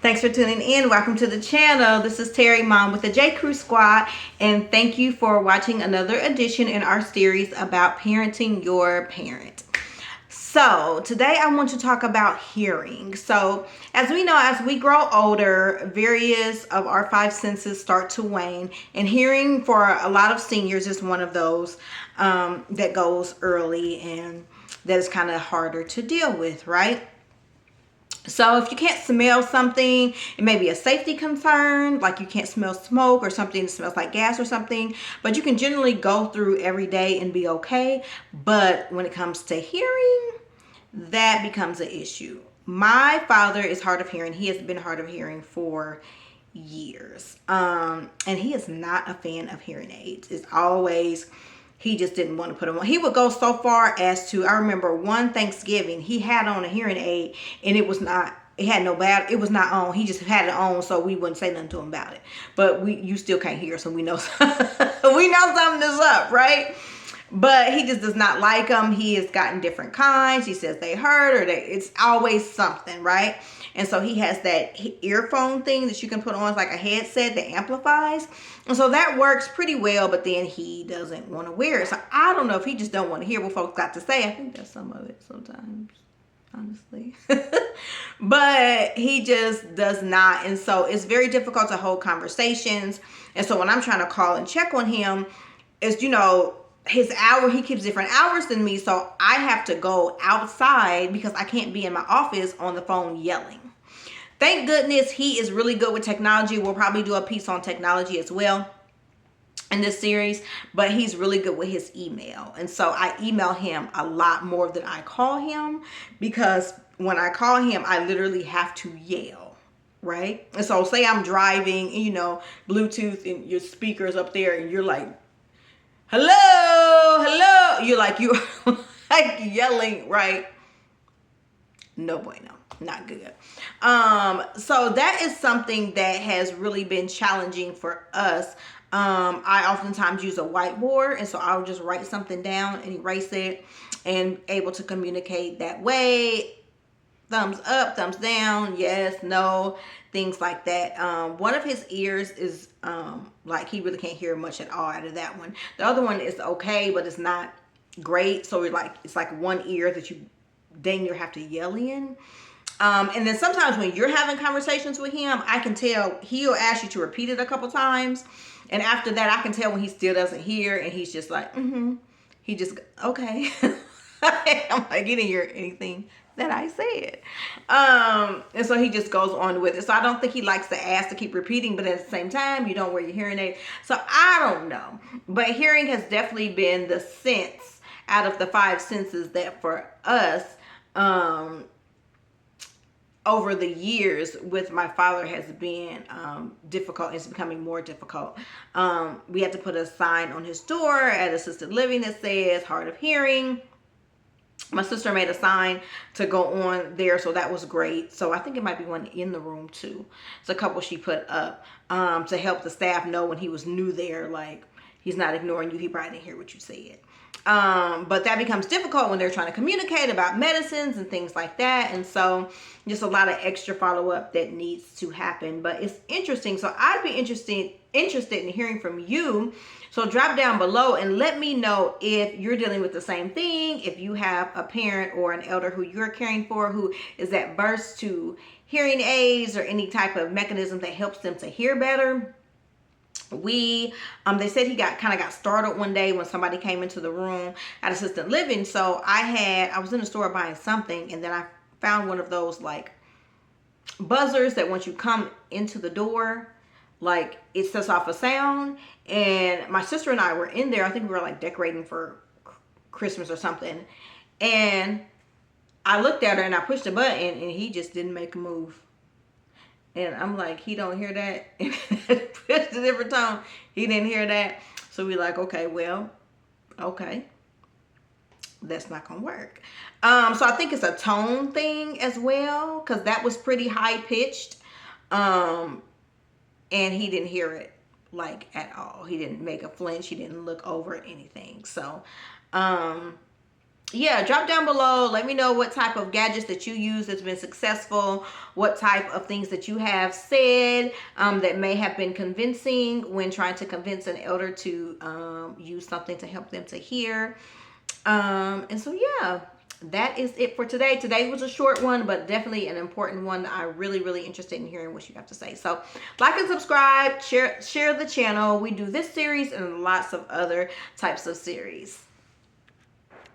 Thanks for tuning in. Welcome to the channel. This is Terry, mom with the J Crew Squad, and thank you for watching another edition in our series about parenting your parent. So today I want to talk about hearing. So as we know, as we grow older, various of our five senses start to wane, and hearing for a lot of seniors is one of those that goes early and that is kind of harder to deal with, right? So if you can't smell something, it may be a safety concern, like you can't smell smoke or something that smells like gas or something, but you can generally go through every day and be okay. But when it comes to hearing, that becomes an issue. My father is hard of hearing. He has been hard of hearing for years. And he is not a fan of hearing aids. It's always, he just didn't want to put them on. He would go so far as to, I remember one Thanksgiving, he had on a hearing aid and it was not, it had no bad, it was not on. He just had it on so we wouldn't say nothing to him about it. But you still can't hear, so we know, we know something is up, right? But he just does not like them. He has gotten different kinds. He says they hurt or it's always something, right? And so he has that earphone thing that you can put on. It's like a headset that amplifies. And so that works pretty well, but then he doesn't want to wear it. So I don't know if he just don't want to hear what folks got to say. I think that's some of it sometimes, honestly. But he just does not. And so it's very difficult to hold conversations. And so when I'm trying to call and check on him, it's, his hour, he keeps different hours than me, so I have to go outside because I can't be in my office on the phone yelling. Thank goodness he is really good with technology. We'll probably do a piece on technology as well in this series, but he's really good with his email. And so I email him a lot more than I call him, because when I call him, I literally have to yell, right? And so say I'm driving and Bluetooth and your speakers up there and you're like, hello, you're like yelling, right? No bueno, not good. So that is something that has really been challenging for us. I oftentimes use a whiteboard, and so I'll just write something down and erase it and able to communicate that way. Thumbs up, thumbs down, yes, no, things like that. One of his ears is like he really can't hear much at all out of that one. The other one is okay, but it's not great. So it's like one ear that you dang near have to yell in. And then sometimes when you're having conversations with him, I can tell he'll ask you to repeat it a couple times. And after that, I can tell when he still doesn't hear and he's just like, He just, okay. I'm like, you didn't hear anything that I said. And so he just goes on with it. So I don't think he likes to ask to keep repeating, but at the same time, you don't wear your hearing aid. So I don't know. But hearing has definitely been the sense out of the five senses that for us, over the years with my father has been difficult. It's becoming more difficult. We had to put a sign on his door at assisted living that says hard of hearing. My sister made a sign to go on there, so that was great. So I think it might be one in the room too. It's a couple she put up to help the staff know when he was new there, like he's not ignoring you. He probably didn't hear what you said. But that becomes difficult when they're trying to communicate about medicines and things like that. And so just a lot of extra follow-up that needs to happen. But it's interesting. So I'd be interested in hearing from you. So drop down below and let me know if you're dealing with the same thing, if you have a parent or an elder who you're caring for who is adverse to hearing aids or any type of mechanism that helps them to hear better. They said he kind of got startled one day when somebody came into the room at assisted living. So I was in the store buying something, and then I found one of those like buzzers that once you come into the door, like it sets off a sound. And my sister and I were in there. I think we were like decorating for Christmas or something. And I looked at her and I pushed the button and he just didn't make a move. And I'm like, he don't hear that. And pushed a different tone. He didn't hear that. So we're like, okay, well, okay. That's not going to work. So I think it's a tone thing as well, because that was pretty high pitched. And he didn't hear it like at all. He didn't make a flinch. He didn't look over at anything. So yeah, drop down below. Let me know what type of gadgets that you use that's been successful, what type of things that you have said that may have been convincing when trying to convince an elder to use something to help them to hear. And so, yeah, that is it for today. Today was a short one, but definitely an important one. I'm really interested in hearing what you have to say. So like and subscribe, share the channel. We do this series and lots of other types of series.